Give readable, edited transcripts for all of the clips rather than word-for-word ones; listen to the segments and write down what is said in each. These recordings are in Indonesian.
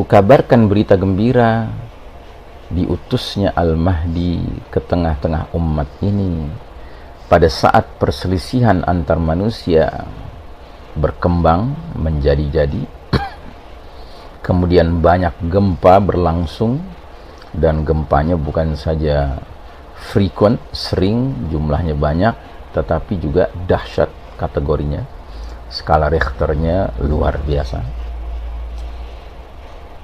kabarkan berita gembira diutusnya Al-Mahdi ke tengah-tengah umat ini pada saat perselisihan antar manusia berkembang menjadi-jadi, kemudian banyak gempa berlangsung, dan gempanya bukan saja frequent, sering, jumlahnya banyak, tetapi juga dahsyat kategorinya, skala Richternya luar biasa.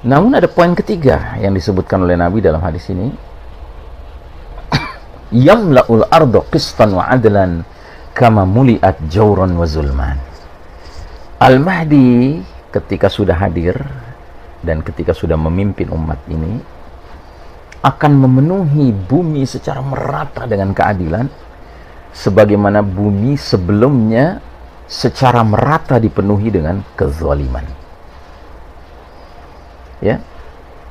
Namun ada poin ketiga yang disebutkan oleh Nabi dalam hadis ini. Yamla'ul ardo qistan wa adlan kama muli'at jawran wa zulman. Al-Mahdi ketika sudah hadir dan ketika sudah memimpin umat ini akan memenuhi bumi secara merata dengan keadilan, sebagaimana bumi sebelumnya secara merata dipenuhi dengan kezaliman. Ya,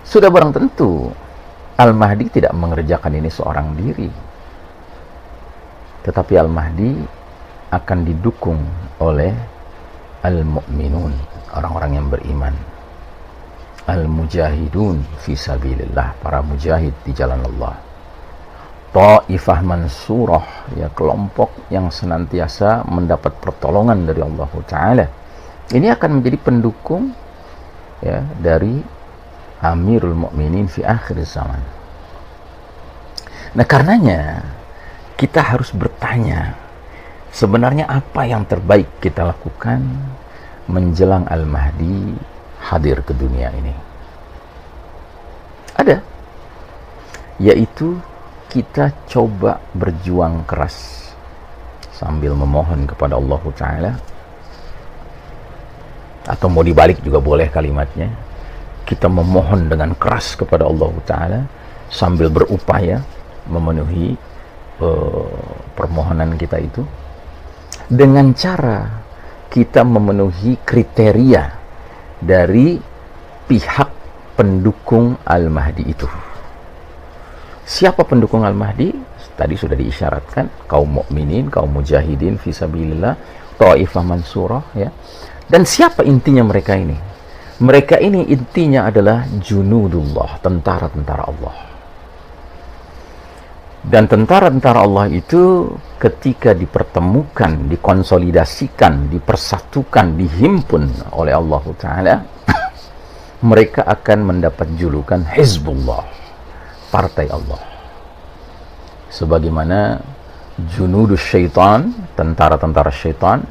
sudah barang tentu Al-Mahdi tidak mengerjakan ini seorang diri, tetapi Al-Mahdi akan didukung oleh al-mu'minun, orang-orang yang beriman, al-mujahidun fi sabilillah, para mujahid di jalan Allah, ta'ifah mansurah, ya, kelompok yang senantiasa mendapat pertolongan dari Allah Ta'ala. Ini akan menjadi pendukung, ya, dari Amirul Mukminin fi akhir zaman. Nah, karenanya kita harus bertanya, sebenarnya apa yang terbaik kita lakukan menjelang Al-Mahdi hadir ke dunia ini? Ada, yaitu kita coba berjuang keras sambil memohon kepada Allah Ta'ala, atau mau dibalik juga boleh kalimatnya, kita memohon dengan keras kepada Allah Ta'ala sambil berupaya memenuhi permohonan kita itu dengan cara kita memenuhi kriteria dari pihak pendukung Al-Mahdi itu. Siapa pendukung Al-Mahdi? Tadi sudah diisyaratkan, kaum mukminin, kaum mujahidin fisabilillah, ta'ifah mansurah, ya. Dan siapa intinya mereka ini? Mereka ini intinya adalah junudullah, tentara-tentara Allah. Dan tentara-tentara Allah itu ketika dipertemukan, dikonsolidasikan, dipersatukan, dihimpun oleh Allah Ta'ala, mereka akan mendapat julukan Hizbullah, partai Allah. Sebagaimana junudus syaitan, tentara-tentara syaitan,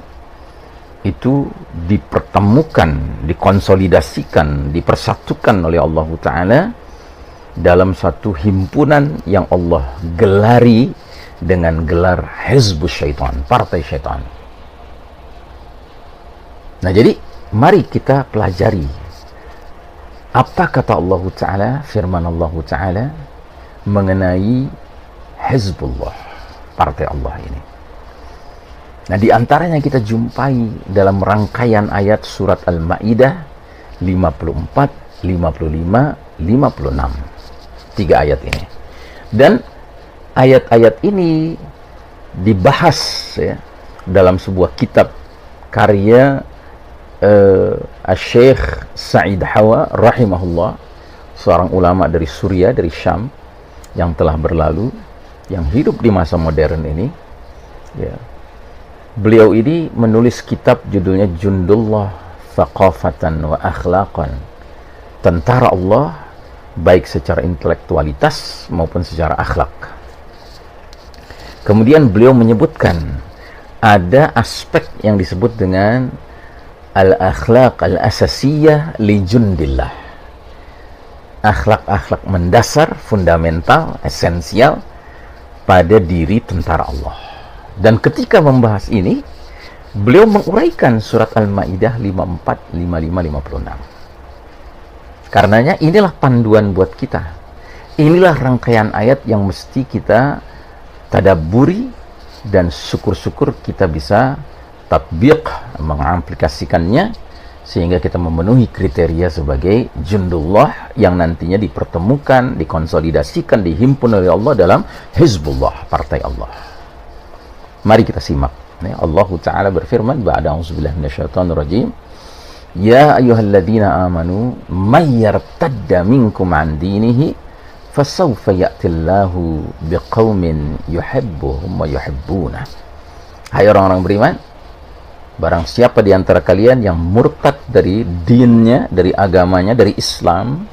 itu dipertemukan, dikonsolidasikan, dipersatukan oleh Allah Ta'ala dalam satu himpunan yang Allah gelari dengan gelar Hizbus Syaitan, partai syaitan. Nah, jadi mari kita pelajari apa kata Allah Ta'ala, firman Allah Ta'ala mengenai Hizbullah, partai Allah ini. Nah, di antaranya kita jumpai dalam rangkaian ayat surat Al-Ma'idah 54, 55, 56. 3 ayat ini. Dan ayat-ayat ini dibahas, ya, dalam sebuah kitab karya Syekh Sa'id Hawa rahimahullah, seorang ulama dari Suriah, dari Syam yang telah berlalu, yang hidup di masa modern ini, ya. Beliau ini menulis kitab judulnya Jundullah Thaqafatan wa Akhlaqan, tentara Allah baik secara intelektualitas maupun secara akhlak. Kemudian beliau menyebutkan ada aspek yang disebut dengan al-akhlaq al-asasiyah li jundillah, akhlak-akhlak mendasar, fundamental, esensial pada diri tentara Allah. Dan ketika membahas ini, beliau menguraikan surat Al-Ma'idah 54, 55, 56. Karenanya inilah panduan buat kita. Inilah rangkaian ayat yang mesti kita tadabburi, dan syukur-syukur kita bisa tatbiq, mengaplikasikannya, sehingga kita memenuhi kriteria sebagai jundullah yang nantinya dipertemukan, dikonsolidasikan, dihimpun oleh Allah dalam Hizbullah, partai Allah. Mari kita simak. Allah Ta'ala berfirman, ba'da a'udzubillahi minasyaitonir rajim, Ya ayyuhalladzina amanu may yartadda minkum an dinihi fasawfa ya'tillahu biqaumin yuhibbuhum wa yuhibbunah. Hai orang-orang beriman, barang siapa di antara kalian yang murtad dari dinnya, dari agamanya, dari Islam,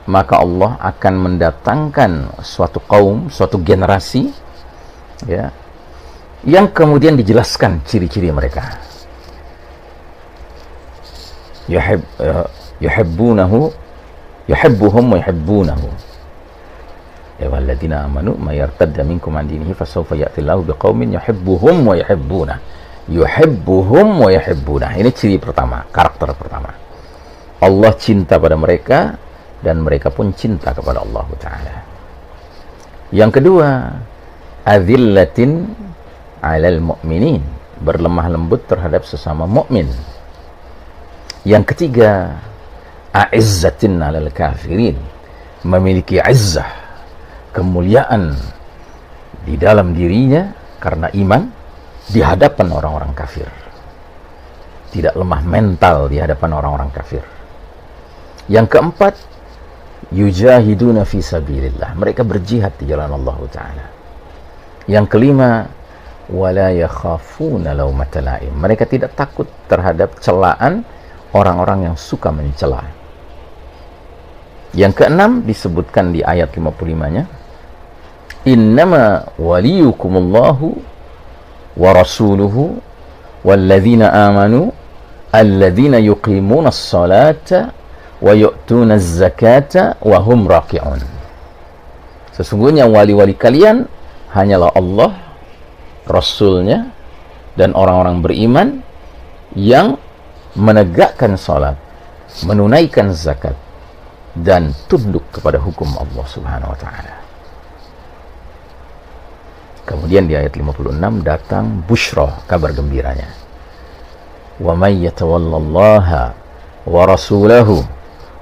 maka Allah akan mendatangkan suatu kaum, suatu generasi, ya, yang kemudian dijelaskan ciri-ciri mereka. Yuhibbunahu, yuhibbuhum wa yuhibbunahu. Ya walladzina amanu may yartadda minkum an dinihi fasawfa ya'tillahu biqaumin yuhibbuhum wa yuhibbunah. Yuhibbuhum wa yuhibbunah. Ini ciri pertama, karakter pertama. Allah cinta pada mereka dan mereka pun cinta kepada Allah Ta'ala. Yang kedua, adzillatin 'alal mu'minin, berlemah lembut terhadap sesama mukmin. Yang ketiga, a'izzatin 'alal kafirin, memiliki izzah, kemuliaan di dalam dirinya karena iman di hadapan orang-orang kafir. Tidak lemah mental di hadapan orang-orang kafir. Yang keempat, yujahiduna fi sabilillah, mereka berjihad di jalan Allah Ta'ala. Yang kelima, wala yakhafuna laumata laim, mereka tidak takut terhadap celaan orang-orang yang suka mencela. Yang keenam disebutkan di ayat 55-nya, innama waliyukumullahu wa rasuluhu walladzina amanu alladzina yuqimuna as-salata wa yu'tuna az-zakata wa hum raki'un. Sesungguhnya wali-wali kalian hanyalah Allah, Rasulnya, dan orang-orang beriman yang menegakkan salat, menunaikan zakat, dan tunduk kepada hukum Allah Subhanahu wa Ta'ala. Kemudian di ayat 56 datang busyra, kabar gembiranya. Wa may yatawallallaha wa rasulahu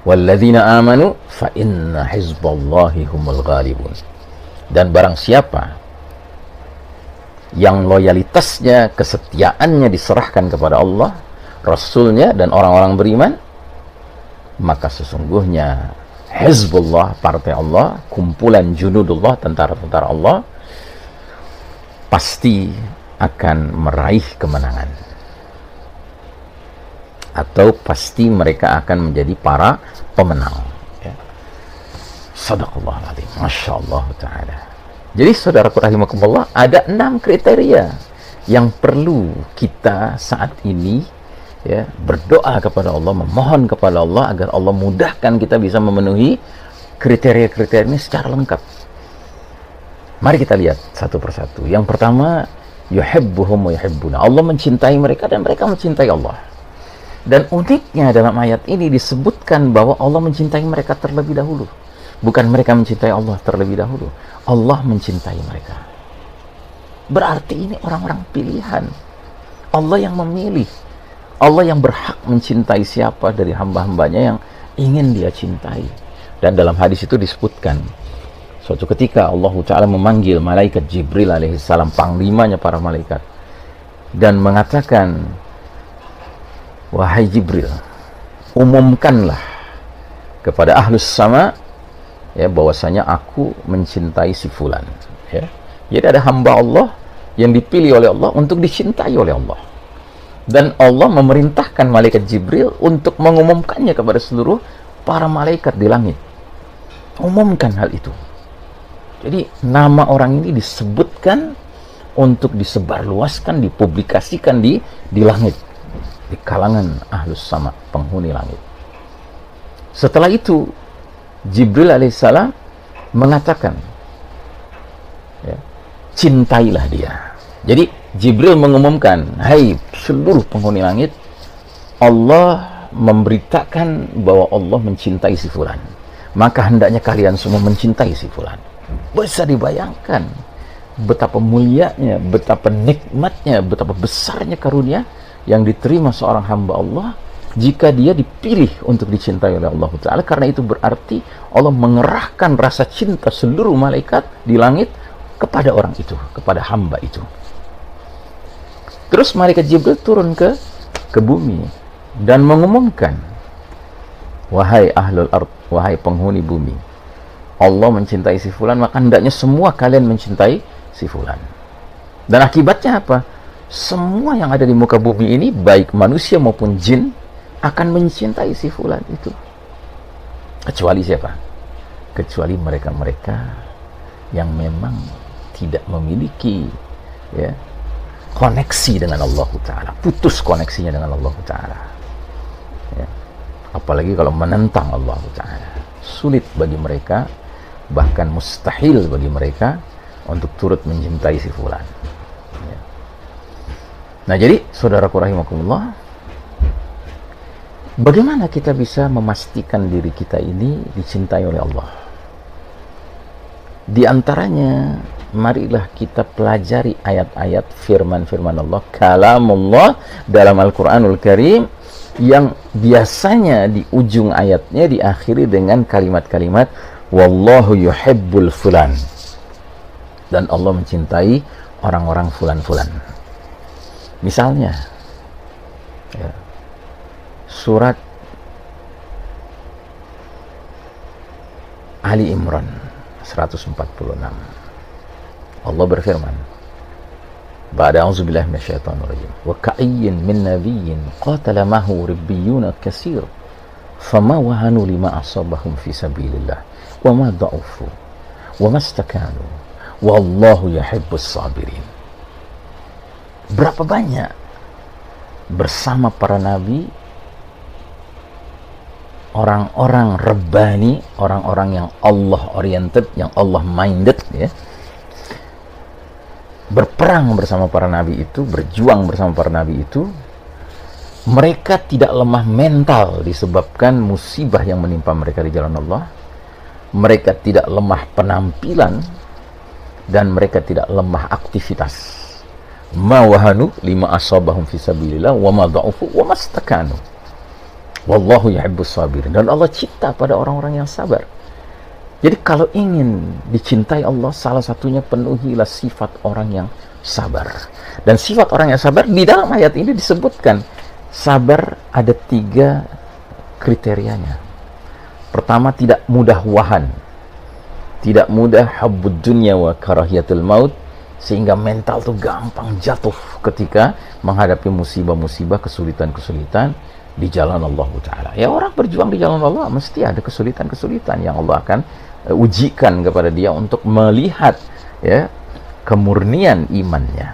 walladzina amanu fa inna hizballahi humul ghalibun. Dan barang siapa yang loyalitasnya, kesetiaannya diserahkan kepada Allah, Rasulnya, dan orang-orang beriman, maka sesungguhnya Hizbullah, partai Allah, kumpulan junudullah, tentara-tentara Allah, pasti akan meraih kemenangan, atau pasti mereka akan menjadi para pemenang, ya. Sadaqallahul adzim. Masya Allah Ta'ala. Jadi saudaraku rahimakumullah, ada 6 kriteria yang perlu kita saat ini, ya, berdoa kepada Allah, memohon kepada Allah agar Allah mudahkan kita bisa memenuhi kriteria-kriteria ini secara lengkap. Mari kita lihat satu persatu. Yang pertama, yuhibbuhum wa yuhibbuna, Allah mencintai mereka dan mereka mencintai Allah. Dan uniknya dalam ayat ini disebutkan bahwa Allah mencintai mereka terlebih dahulu, bukan mereka mencintai Allah terlebih dahulu. Allah mencintai mereka. Berarti ini orang-orang pilihan. Allah yang memilih. Allah yang berhak mencintai siapa dari hamba-hambanya yang ingin dia cintai. Dan dalam hadis itu disebutkan, suatu ketika Allah Ta'ala memanggil malaikat Jibril alaihissalam, panglimanya para malaikat, dan mengatakan, wahai Jibril, umumkanlah kepada ahlus sama, ya, bahwasanya aku mencintai si fulan, ya. Jadi ada hamba Allah yang dipilih oleh Allah untuk dicintai oleh Allah. Dan Allah memerintahkan malaikat Jibril untuk mengumumkannya kepada seluruh para malaikat di langit. Umumkan hal itu. Jadi nama orang ini disebutkan untuk disebarluaskan, dipublikasikan di langit, di kalangan ahlus sama, penghuni langit. Setelah itu Jibril alaihissalam mengatakan, ya, cintailah dia. Jadi Jibril mengumumkan, hai seluruh penghuni langit, Allah memberitakan bahwa Allah mencintai si fulan, maka hendaknya kalian semua mencintai si fulan. Bisa dibayangkan betapa mulianya, betapa nikmatnya, betapa besarnya karunia yang diterima seorang hamba Allah jika dia dipilih untuk dicintai oleh Allah Ta'ala. Karena itu berarti Allah mengerahkan rasa cinta seluruh malaikat di langit kepada orang itu, kepada hamba itu. Terus malaikat Jibril turun ke bumi, dan mengumumkan, wahai ahlul ard, wahai penghuni bumi, Allah mencintai si fulan, maka hendaknya semua kalian mencintai si fulan. Dan akibatnya apa? Semua yang ada di muka bumi ini, baik manusia maupun jin, akan mencintai si fulan itu. Kecuali siapa? Kecuali mereka-mereka yang memang tidak memiliki koneksi dengan Allah Ta'ala, putus koneksinya dengan Allah Ta'ala. Apalagi kalau menentang Allah Ta'ala, sulit bagi mereka, bahkan mustahil bagi mereka untuk turut mencintai si fulan. Nah, jadi saudaraku rahimakumullah, bagaimana kita bisa memastikan diri kita ini dicintai oleh Allah? Di antaranya, marilah kita pelajari ayat-ayat firman-firman Allah, kalamullah dalam Al-Quranul Karim, yang biasanya di ujung ayatnya diakhiri dengan kalimat-kalimat wallahu yuhibbul fulan, dan Allah mencintai orang-orang fulan-fulan. Misalnya surat Ali Imran 146, Allah berfirman, ba'da a'udzubillahi minasyaitonir rajim, wa ka'ayyin min nabiyyin qatala ma'ahu ribbiyuna katsir fama wahanu lima asabahum fi sabilillah wa ma da'ufu wa mastakanu wallahu yuhibbus sabirin. Berapa banyak bersama para nabi orang-orang Rabbani, orang-orang yang Allah oriented, yang Allah minded, berperang bersama para nabi itu, berjuang bersama para nabi itu. Mereka tidak lemah mental disebabkan musibah yang menimpa mereka di jalan Allah. Mereka tidak lemah penampilan, dan mereka tidak lemah aktivitas. Ma wahanu lima asabahum fi sabilillah wa ma da'ufu wa mastakanu wallahu yuhibbus sabirin. Dan Allah cinta pada orang-orang yang sabar. Jadi kalau ingin dicintai Allah, salah satunya penuhilah sifat orang yang sabar. Dan sifat orang yang sabar di dalam ayat ini disebutkan, sabar ada 3 kriterianya. Pertama, tidak mudah wahan, tidak mudah hubbud dunya wa karahiyatul maut, sehingga mental tuh gampang jatuh ketika menghadapi musibah-musibah, kesulitan-kesulitan di jalan Allah Ta'ala. Ya, orang berjuang di jalan Allah mesti ada kesulitan-kesulitan yang Allah akan ujikan kepada dia untuk melihat kemurnian imannya.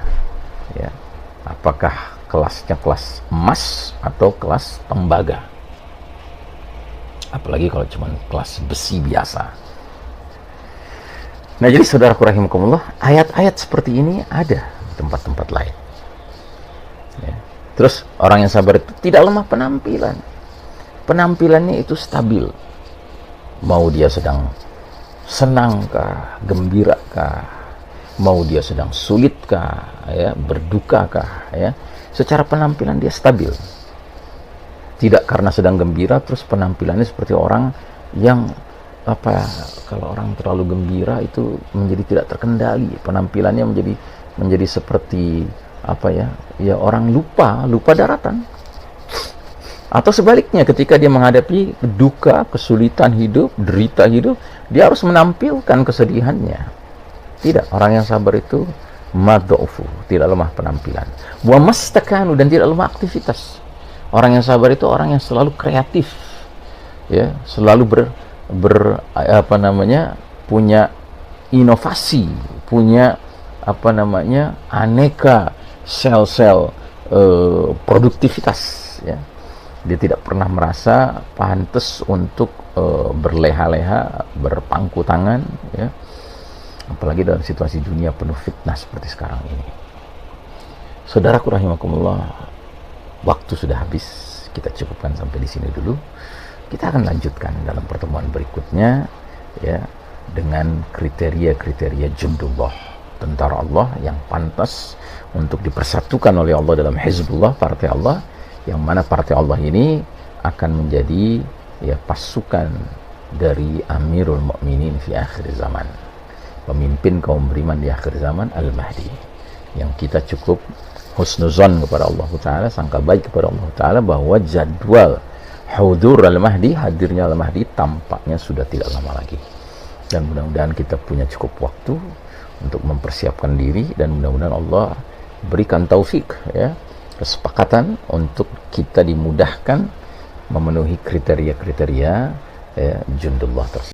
Apakah kelasnya kelas emas atau kelas tembaga? Apalagi kalau cuma kelas besi biasa. Nah, jadi saudaraku rahimakumullah, ayat-ayat seperti ini ada di tempat-tempat lain. Terus orang yang sabar itu tidak lemah penampilan. Penampilannya itu stabil. Mau dia sedang senangkah, gembirakah, mau dia sedang sulitkah, berdukakah, secara penampilan dia stabil. Tidak karena sedang gembira terus penampilannya seperti orang yang kalau orang terlalu gembira itu menjadi tidak terkendali, penampilannya menjadi seperti orang lupa daratan. Atau sebaliknya, ketika dia menghadapi duka, kesulitan hidup, derita hidup, dia harus menampilkan kesedihannya. Tidak, orang yang sabar itu mad'ufu, tidak lemah penampilan. Wa mastakanu, dan tidak lemah aktivitas. Orang yang sabar itu orang yang selalu kreatif, selalu punya inovasi, punya aneka sel-sel produktivitas. Dia tidak pernah merasa pantas untuk berleha-leha, berpangku tangan, apalagi dalam situasi dunia penuh fitnah seperti sekarang ini. Saudaraku rahimakumullah, waktu sudah habis, kita cukupkan sampai di sini dulu. Kita akan lanjutkan dalam pertemuan berikutnya, dengan kriteria-kriteria jundullah, tentara Allah yang pantas untuk dipersatukan oleh Allah dalam Hizbullah, partai Allah, yang mana partai Allah ini akan menjadi pasukan dari Amirul Mukminin fi akhir zaman, pemimpin kaum beriman di akhir zaman, Al-Mahdi, yang kita cukup husnuzon kepada Allah Ta'ala, sangka baik kepada Allah Ta'ala bahwa jadwal hudur al-Mahdi, hadirnya al-Mahdi tampaknya sudah tidak lama lagi. Dan mudah-mudahan kita punya cukup waktu untuk mempersiapkan diri, dan mudah-mudahan Allah berikan taufik, ya, kesepakatan untuk kita dimudahkan memenuhi kriteria-kriteria jundullah tersebut.